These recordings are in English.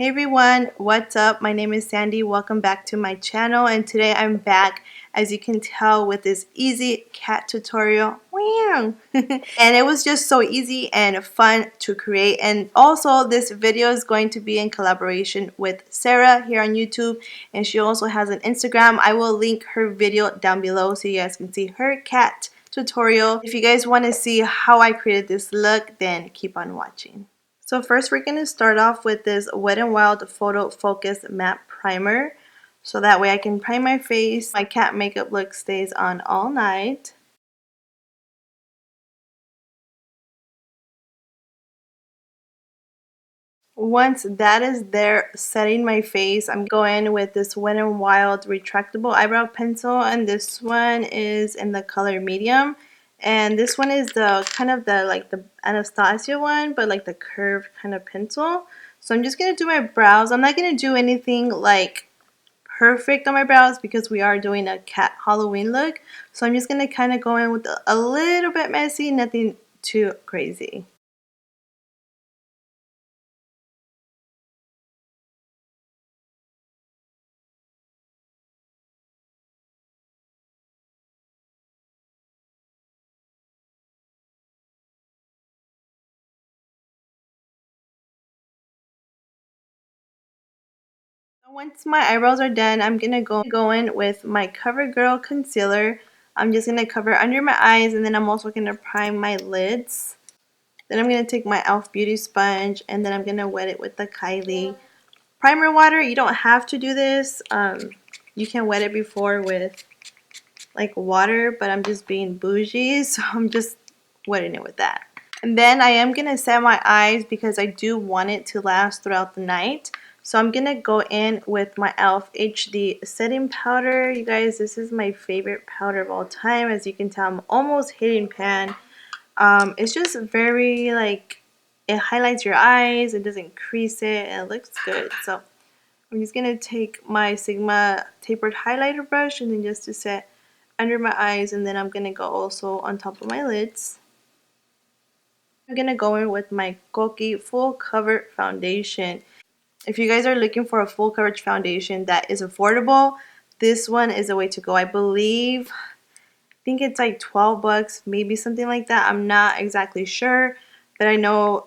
Hey everyone, what's up? My name is Sandy. Welcome back to my channel, and today I'm back, as you can tell, with this easy cat tutorial. Wow. And it was just so easy and fun to create. And also this video is going to be in collaboration with Sarah here on YouTube, and she also has an Instagram. I will link her video down below so you guys can see her cat tutorial. If you guys want to see how I created this look, then keep on watching. So first we're going to start off with this Wet n Wild Photo Focus Matte Primer. So that way I can prime my face. My cat makeup look stays on all night. Once that is there, setting my face, I'm going with this Wet n Wild Retractable Eyebrow Pencil. And this one is in the color medium. And this one is the kind of the Anastasia one, but like the curved kind of pencil. So I'm just going to do my brows. I'm not going to do anything like perfect on my brows because we are doing a cat Halloween look. So I'm just going to kind of go in with a little bit messy, nothing too crazy. Once my eyebrows are done, I'm going to go in with my Covergirl concealer. I'm just going to cover under my eyes, and then I'm also going to prime my lids. Then I'm going to take my e.l.f. Beauty Sponge, and then I'm going to wet it with the Kylie primer water. You don't have to do this. You can wet it before with like water, but I'm just being bougie, so I'm just wetting it with that. And then I am going to set my eyes because I do want it to last throughout the night. So I'm going to go in with my e.l.f. HD setting powder. You guys, this is my favorite powder of all time. As you can tell, I'm almost hitting pan. It's just very like, it highlights your eyes, it doesn't crease it, and it looks good. So I'm just going to take my Sigma tapered highlighter brush and then just to set under my eyes, and then I'm going to go also on top of my lids. I'm going to go in with my Kokie Full Cover Foundation. If you guys are looking for a full coverage foundation that is affordable, this one is the way to go. I think it's like 12 bucks, maybe something like that. I'm not exactly sure, but I know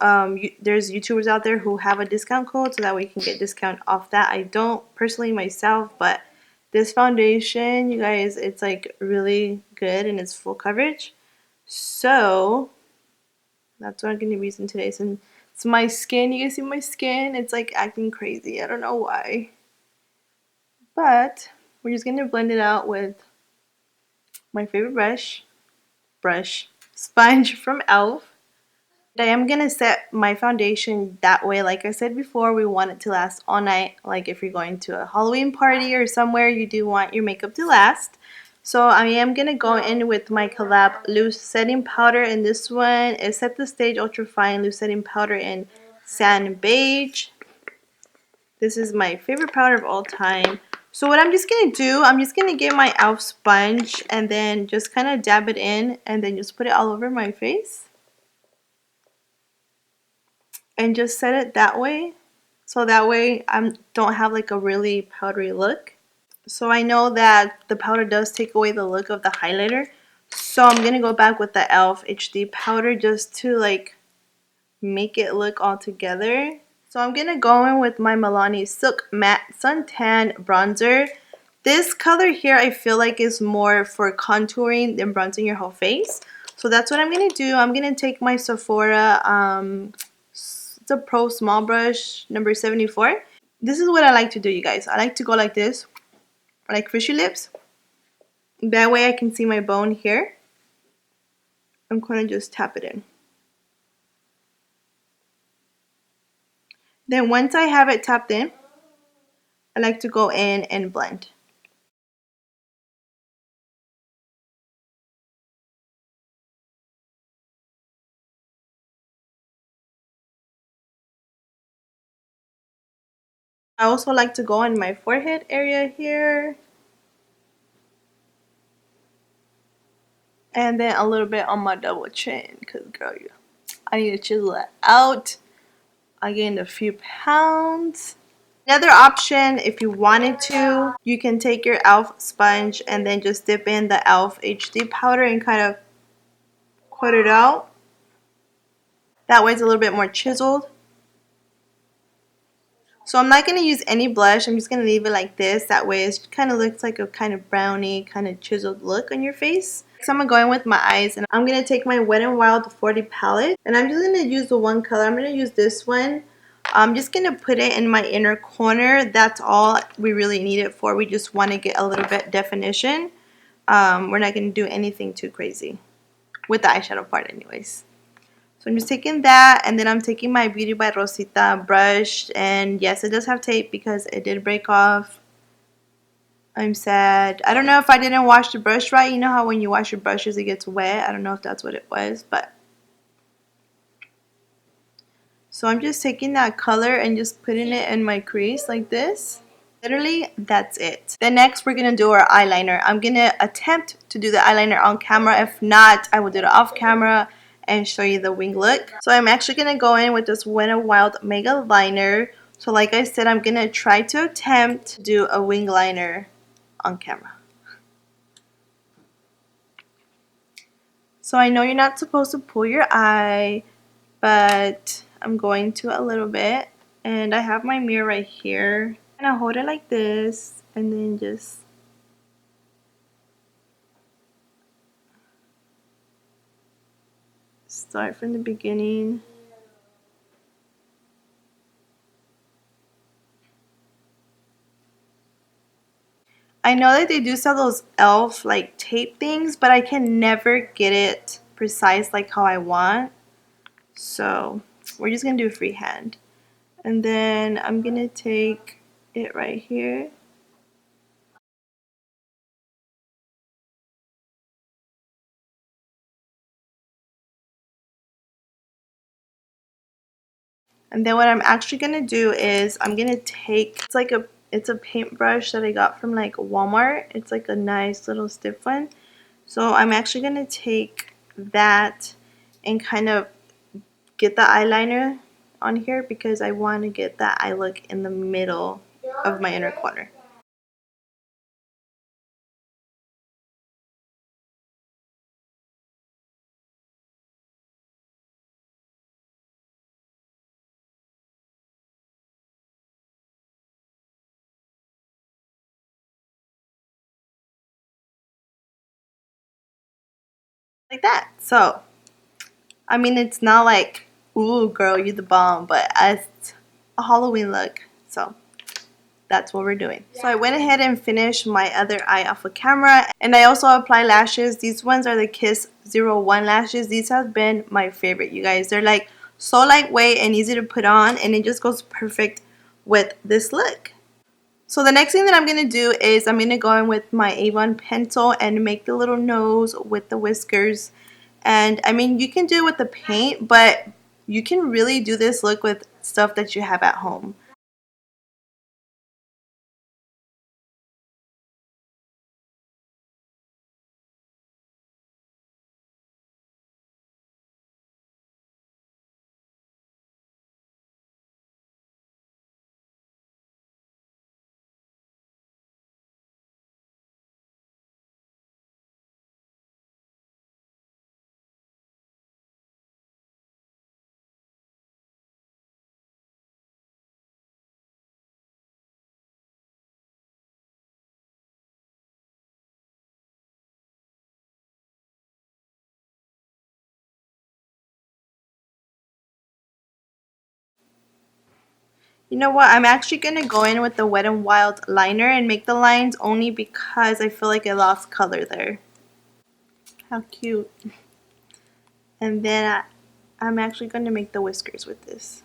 there's YouTubers out there who have a discount code so that way you can get discount off that. I don't personally myself, but this foundation, you guys, it's like really good and it's full coverage. So that's what I'm going to be using today. So it's my skin. You guys see my skin? It's like acting crazy. I don't know why. But we're just going to blend it out with my favorite sponge from e.l.f. I am going to set my foundation that way. Like I said before, we want it to last all night. Like if you're going to a Halloween party or somewhere, you do want your makeup to last. So I am going to go in with my Collab loose setting powder, and this one is Set the Stage Ultra Fine Loose Setting Powder in Sand Beige. This is my favorite powder of all time. So what I'm just going to do, I'm just going to get my e.l.f. sponge and then just kind of dab it in and then just put it all over my face. And just set it that way. So that way I don't have like a really powdery look. So I know that the powder does take away the look of the highlighter. So I'm going to go back with the e.l.f. HD powder just to like make it look all together. So I'm going to go in with my Milani Silk Matte Suntan Bronzer. This color here I feel like is more for contouring than bronzing your whole face. So that's what I'm going to do. I'm going to take my Sephora, it's a Pro Small Brush number 74. This is what I like to do, you guys. I like to go like this, like fishy lips. That way I can see my bone here. I'm going to just tap it in. Then once I have it tapped in, I like to go in and blend. I also like to go on my forehead area here. And then a little bit on my double chin. Because, girl, I need to chisel that out. I gained a few pounds. Another option, if you wanted to, you can take your e.l.f. sponge and then just dip in the e.l.f. HD powder and kind of put it out. That way it's a little bit more chiseled. So I'm not going to use any blush. I'm just going to leave it like this. That way it kind of looks like a kind of brownie, kind of chiseled look on your face. So I'm going to go in with my eyes, and I'm going to take my Wet n Wild 40 palette. And I'm just going to use the one color. I'm going to use this one. I'm just going to put it in my inner corner. That's all we really need it for. We just want to get a little bit definition. We're not going to do anything too crazy with the eyeshadow part anyways. So I'm just taking that, and then I'm taking my Beauty by Rosita brush, and yes, it does have tape because it did break off. I'm sad. I don't know if I didn't wash the brush right. You know how when you wash your brushes it gets wet? I don't know if that's what it was, but so I'm just taking that color and just putting it in my crease like this. Literally, that's it. Then next we're going to do our eyeliner. I'm going to attempt to do the eyeliner on camera. If not, I will do it off camera and show you the wing look. So I'm actually going to go in with this Wet n Wild Mega Liner. So like I said, I'm going to try to attempt to do a wing liner on camera. So I know you're not supposed to pull your eye, but I'm going to a little bit. And I have my mirror right here. And I hold it like this and then just start from the beginning. I know that they do sell those e.l.f. like tape things, but I can never get it precise like how I want. So we're just going to do freehand. And then I'm going to take it right here. And then what I'm actually going to do is I'm going to take, it's a paintbrush that I got from like Walmart. It's like a nice little stiff one. So I'm actually going to take that and kind of get the eyeliner on here because I want to get that eye look in the middle of my inner corner. Like that. So, I mean, it's not like, ooh, girl, you the bomb, but it's a Halloween look. So, that's what we're doing. So, I went ahead and finished my other eye off of camera. And I also apply lashes. These ones are the Kiss 01 lashes. These have been my favorite, you guys. They're like so lightweight and easy to put on. And it just goes perfect with this look. So the next thing that I'm going to do is I'm going to go in with my Avon pencil and make the little nose with the whiskers. And I mean, you can do it with the paint, but you can really do this look with stuff that you have at home. You know what? I'm actually going to go in with the Wet n Wild liner and make the lines only because I feel like I lost color there. How cute. And then I'm actually going to make the whiskers with this.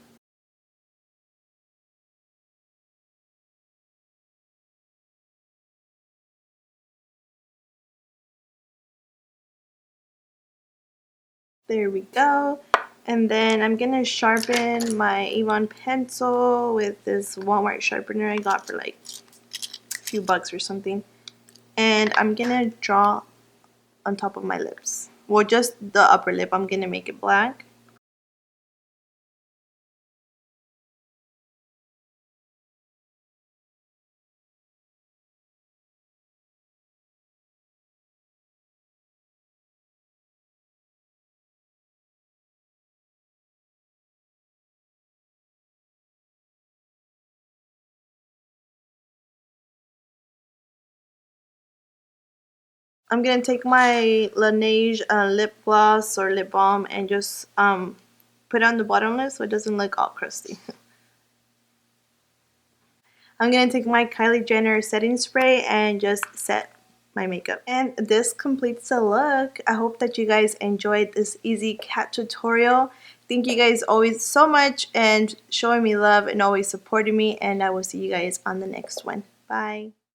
There we go. And then I'm going to sharpen my Avon pencil with this Walmart sharpener I got for like a few bucks or something. And I'm going to draw on top of my lips. Well, just the upper lip. I'm going to make it black. I'm going to take my Laneige lip gloss or lip balm and just put it on the bottom lip so it doesn't look all crusty. I'm going to take my Kylie Jenner setting spray and just set my makeup. And this completes the look. I hope that you guys enjoyed this easy cat tutorial. Thank you guys always so much and showing me love and always supporting me. And I will see you guys on the next one. Bye.